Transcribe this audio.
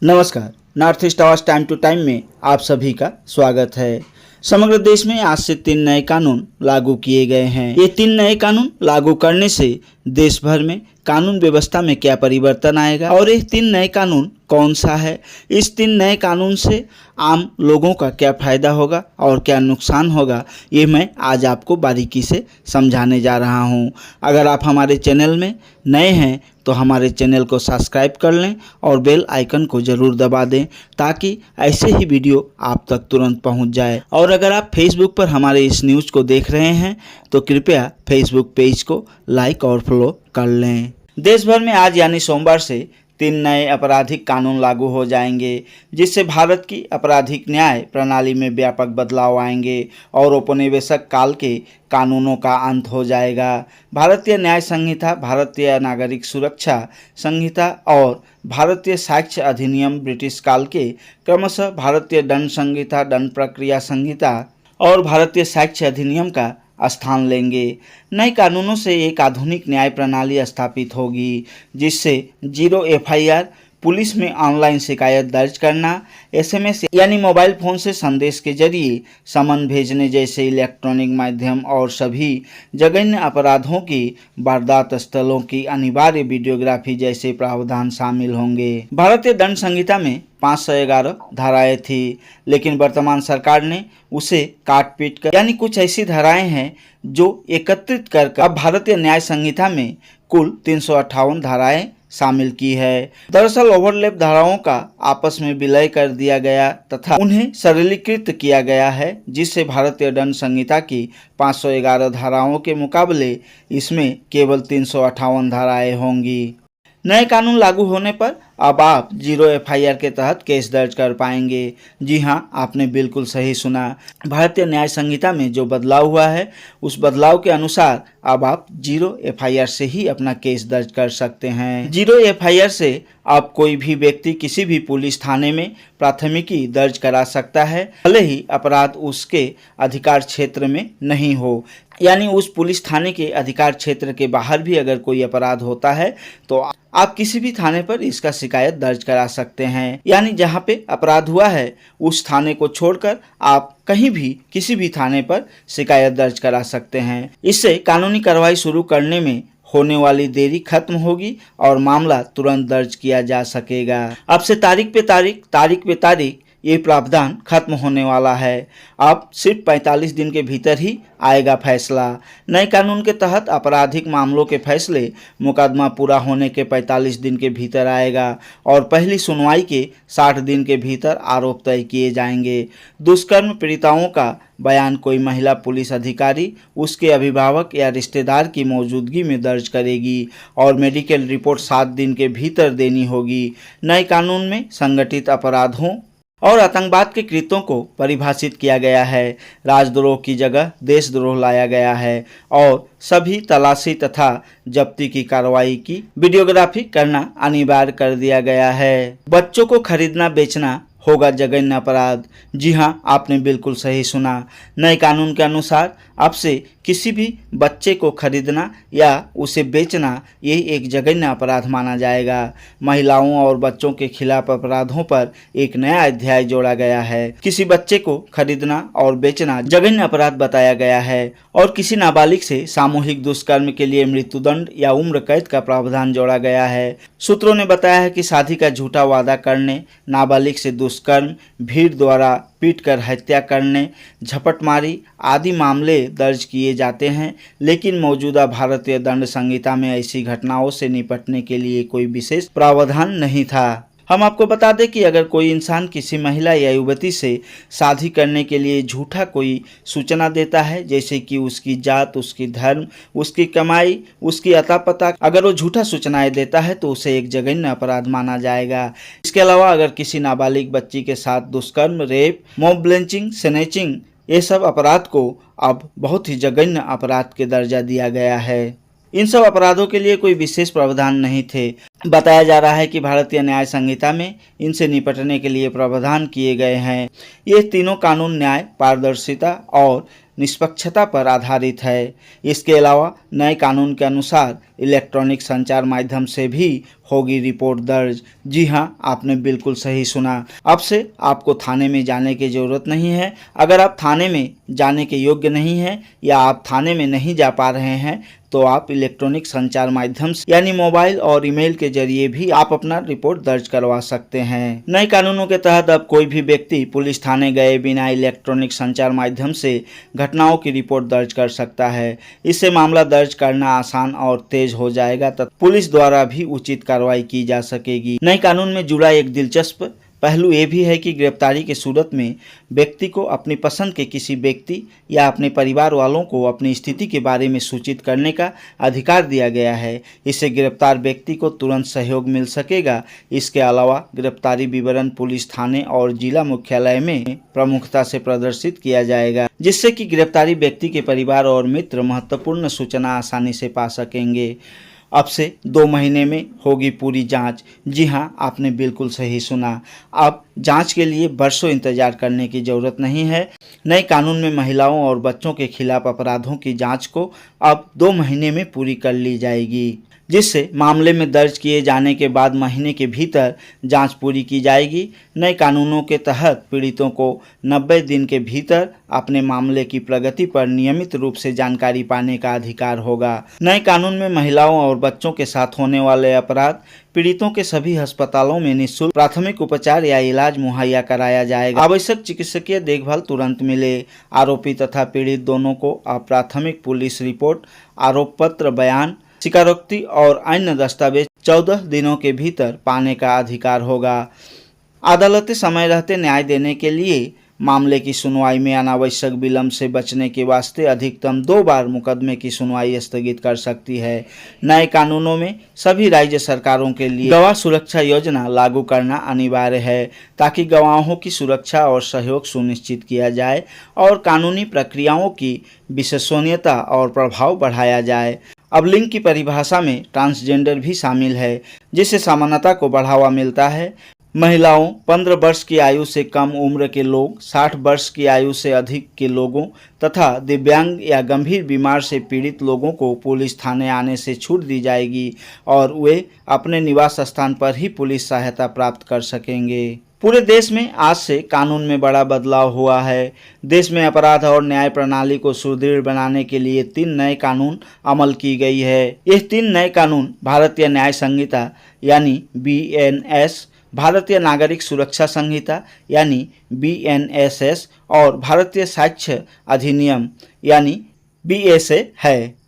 नमस्कार, north east आवाज time to time में आप सभी का स्वागत है। समग्र देश में आज से 3 नए कानून लागू किए गए हैं। ये 3 नए कानून लागू करने से देश भर में कानून व्यवस्था में क्या परिवर्तन आएगा और ये 3 नए कानून कौन सा है, इस 3 नए कानून से आम लोगों का क्या फ़ायदा होगा और क्या नुकसान होगा, ये मैं आज आपको बारीकी से समझाने जा रहा हूँ। अगर आप हमारे चैनल में नए हैं तो हमारे चैनल को सब्सक्राइब कर लें और बेल आइकन को ज़रूर दबा दें ताकि ऐसे ही वीडियो आप तक तुरंत पहुंच जाए। और अगर आप फेसबुक पर हमारे इस न्यूज़ को देख रहे हैं तो कृपया फेसबुक पेज को लाइक और फॉलो कर लें। देश भर में आज यानी सोमवार से 3 नए आपराधिक कानून लागू हो जाएंगे, जिससे भारत की आपराधिक न्याय प्रणाली में व्यापक बदलाव आएंगे और औपनिवेशिक काल के कानूनों का अंत हो जाएगा। भारतीय न्याय संहिता, भारतीय नागरिक सुरक्षा संहिता और भारतीय साक्ष्य अधिनियम ब्रिटिश काल के क्रमशः भारतीय दंड संहिता, दंड प्रक्रिया संहिता और भारतीय साक्ष्य अधिनियम का स्थान लेंगे। नए कानूनों से एक आधुनिक न्याय प्रणाली स्थापित होगी, जिससे जीरो एफआईआर, पुलिस में ऑनलाइन शिकायत दर्ज करना, एसएमएस यानी मोबाइल फ़ोन से संदेश के जरिए समन भेजने जैसे इलेक्ट्रॉनिक माध्यम और सभी जघन्य अपराधों की वारदात स्थलों की अनिवार्य वीडियोग्राफी जैसे प्रावधान शामिल होंगे। भारतीय दंड संहिता में 511 धाराएं थी, लेकिन वर्तमान सरकार ने उसे काट पीट कर यानी कुछ ऐसी धाराएं हैं जो एकत्रित कर अब भारतीय न्याय संहिता में कुल 358 धाराएं शामिल की है। दरअसल ओवरलैप धाराओं का आपस में विलय कर दिया गया तथा उन्हें सरलीकृत किया गया है, जिससे भारतीय दंड संहिता की 511 धाराओं के मुकाबले इसमें केवल 358 धाराएं होंगी। नए कानून लागू होने पर अब आप जीरो एफआईआर के तहत केस दर्ज कर पाएंगे। जी हाँ, आपने बिल्कुल सही सुना। भारतीय न्याय संहिता में जो बदलाव हुआ है उस बदलाव के अनुसार अब आप जीरो एफआईआर से ही अपना केस दर्ज कर सकते हैं। जीरो एफआईआर से अब कोई भी व्यक्ति किसी भी पुलिस थाने में प्राथमिकी दर्ज करा सकता है, भले ही अपराध उसके अधिकार क्षेत्र में नहीं हो। यानी उस पुलिस थाने के अधिकार क्षेत्र के बाहर भी अगर कोई अपराध होता है तो आप किसी भी थाने पर इसका शिकायत दर्ज करा सकते हैं। यानी जहां पे अपराध हुआ है उस थाने को छोड़कर आप कहीं भी किसी भी थाने पर शिकायत दर्ज करा सकते हैं। इससे कानूनी कार्रवाई शुरू करने में होने वाली देरी खत्म होगी और मामला तुरंत दर्ज किया जा सकेगा। अब से तारीख पे तारीख ये प्रावधान खत्म होने वाला है। अब सिर्फ 45 दिन के भीतर ही आएगा फैसला। नए कानून के तहत आपराधिक मामलों के फैसले मुकदमा पूरा होने के 45 दिन के भीतर आएगा और पहली सुनवाई के 60 दिन के भीतर आरोप तय किए जाएंगे। दुष्कर्म पीड़िताओं का बयान कोई महिला पुलिस अधिकारी उसके अभिभावक या रिश्तेदार की मौजूदगी में दर्ज करेगी और मेडिकल रिपोर्ट 7 दिन के भीतर देनी होगी। नए कानून में संगठित अपराधों और आतंकवाद के कृत्यों को परिभाषित किया गया है। राजद्रोह की जगह देशद्रोह लाया गया है और सभी तलाशी तथा जब्ती की कार्रवाई की वीडियोग्राफी करना अनिवार्य कर दिया गया है। बच्चों को खरीदना बेचना होगा जघन्य अपराध। जी हाँ, आपने बिल्कुल सही सुना। नए कानून के अनुसार अब से किसी भी बच्चे को खरीदना या उसे बेचना ये एक जघन्य अपराध माना जाएगा। महिलाओं और बच्चों के खिलाफ अपराधों पर एक नया अध्याय जोड़ा गया है। किसी बच्चे को खरीदना और बेचना जघन्य अपराध बताया गया है और किसी नाबालिग से सामूहिक दुष्कर्म के लिए मृत्युदंड या उम्र कैद का प्रावधान जोड़ा गया है। सूत्रों ने बताया है कि शादी का झूठा वादा करने, नाबालिग से दुष्कर्म, भीड़ द्वारा पीट कर हत्या करने, झपटमारी आदि मामले दर्ज किए जाते हैं, लेकिन मौजूदा भारतीय दंड संहिता में ऐसी घटनाओं से निपटने के लिए कोई विशेष प्रावधान नहीं था। हम आपको बता दें कि अगर कोई इंसान किसी महिला या युवती से शादी करने के लिए झूठा कोई सूचना देता है, जैसे कि उसकी जात, उसकी धर्म, उसकी कमाई, उसकी अता पता, अगर वो झूठा सूचनाएं देता है तो उसे एक जघन्य अपराध माना जाएगा। इसके अलावा अगर किसी नाबालिग बच्ची के साथ दुष्कर्म, रेप, मॉब लिंचिंग, स्नैचिंग, ये सब अपराध को अब बहुत ही जघन्य अपराध के दर्जा दिया गया है। इन सब अपराधों के लिए कोई विशेष प्रावधान नहीं थे। बताया जा रहा है कि भारतीय न्याय संहिता में इनसे निपटने के लिए प्रावधान किए गए हैं। ये तीनों कानून न्याय, पारदर्शिता और निष्पक्षता पर आधारित है। इसके अलावा नए कानून के अनुसार इलेक्ट्रॉनिक संचार माध्यम से भी होगी रिपोर्ट दर्ज। जी हाँ, आपने बिल्कुल सही सुना। अब से आपको थाने में जाने की ज़रूरत नहीं है। अगर आप थाने में जाने के योग्य नहीं हैं या आप थाने में नहीं जा पा रहे हैं तो आप इलेक्ट्रॉनिक संचार माध्यम से यानी मोबाइल और ईमेल के जरिए भी आप अपना रिपोर्ट दर्ज करवा सकते हैं। नए कानूनों के तहत अब कोई भी व्यक्ति पुलिस थाने गए बिना इलेक्ट्रॉनिक संचार माध्यम से घटनाओं की रिपोर्ट दर्ज कर सकता है। इससे मामला दर्ज करना आसान और तेज हो जाएगा तथा पुलिस द्वारा भी उचित कार्रवाई की जा सकेगी। नए कानून में जुड़ा एक दिलचस्प पहलू ये भी है कि गिरफ्तारी की सूरत में व्यक्ति को अपनी पसंद के किसी व्यक्ति या अपने परिवार वालों को अपनी स्थिति के बारे में सूचित करने का अधिकार दिया गया है। इससे गिरफ्तार व्यक्ति को तुरंत सहयोग मिल सकेगा। इसके अलावा गिरफ्तारी विवरण पुलिस थाने और जिला मुख्यालय में प्रमुखता से प्रदर्शित किया जाएगा, जिससे कि गिरफ्तारी व्यक्ति के परिवार और मित्र महत्वपूर्ण सूचना आसानी से पा सकेंगे। अब से 2 महीने में होगी पूरी जांच। जी हां, आपने बिल्कुल सही सुना। अब जांच के लिए बरसों इंतजार करने की ज़रूरत नहीं है। नए कानून में महिलाओं और बच्चों के खिलाफ अपराधों की जांच को अब 2 महीने में पूरी कर ली जाएगी, जिससे मामले में दर्ज किए जाने के बाद महीने के भीतर जांच पूरी की जाएगी। नए कानूनों के तहत पीड़ितों को 90 दिन के भीतर अपने मामले की प्रगति पर नियमित रूप से जानकारी पाने का अधिकार होगा। नए कानून में महिलाओं और बच्चों के साथ होने वाले अपराध पीड़ितों के सभी अस्पतालों में निःशुल्क प्राथमिक उपचार या इलाज मुहैया कराया जाएगा। आवश्यक चिकित्सकीय देखभाल तुरंत मिले। आरोपी तथा पीड़ित दोनों को अब प्राथमिक पुलिस रिपोर्ट, आरोप पत्र, बयान, स्वीकारोक्ति और अन्य दस्तावेज 14 दिनों के भीतर पाने का अधिकार होगा। अदालतें समय रहते न्याय देने के लिए मामले की सुनवाई में अनावश्यक विलंब से बचने के वास्ते अधिकतम 2 बार मुकदमे की सुनवाई स्थगित कर सकती है। नए कानूनों में सभी राज्य सरकारों के लिए गवाह सुरक्षा योजना लागू करना अनिवार्य है, ताकि गवाहों की सुरक्षा और सहयोग सुनिश्चित किया जाए और कानूनी प्रक्रियाओं की विश्वसनीयता और प्रभाव बढ़ाया जाए। अब लिंग की परिभाषा में ट्रांसजेंडर भी शामिल है, जिससे समानता को बढ़ावा मिलता है। महिलाओं, 15 वर्ष की आयु से कम उम्र के लोग, 60 वर्ष की आयु से अधिक के लोगों तथा दिव्यांग या गंभीर बीमार से पीड़ित लोगों को पुलिस थाने आने से छूट दी जाएगी और वे अपने निवास स्थान पर ही पुलिस सहायता प्राप्त कर सकेंगे। पूरे देश में आज से कानून में बड़ा बदलाव हुआ है। देश में अपराध और न्याय प्रणाली को सुदृढ़ बनाने के लिए 3 नए कानून अमल की गई है। ये 3 नए कानून भारतीय न्याय संहिता यानी BNS, भारतीय नागरिक सुरक्षा संहिता यानी BNSS और भारतीय साक्ष्य अधिनियम यानी BSA है।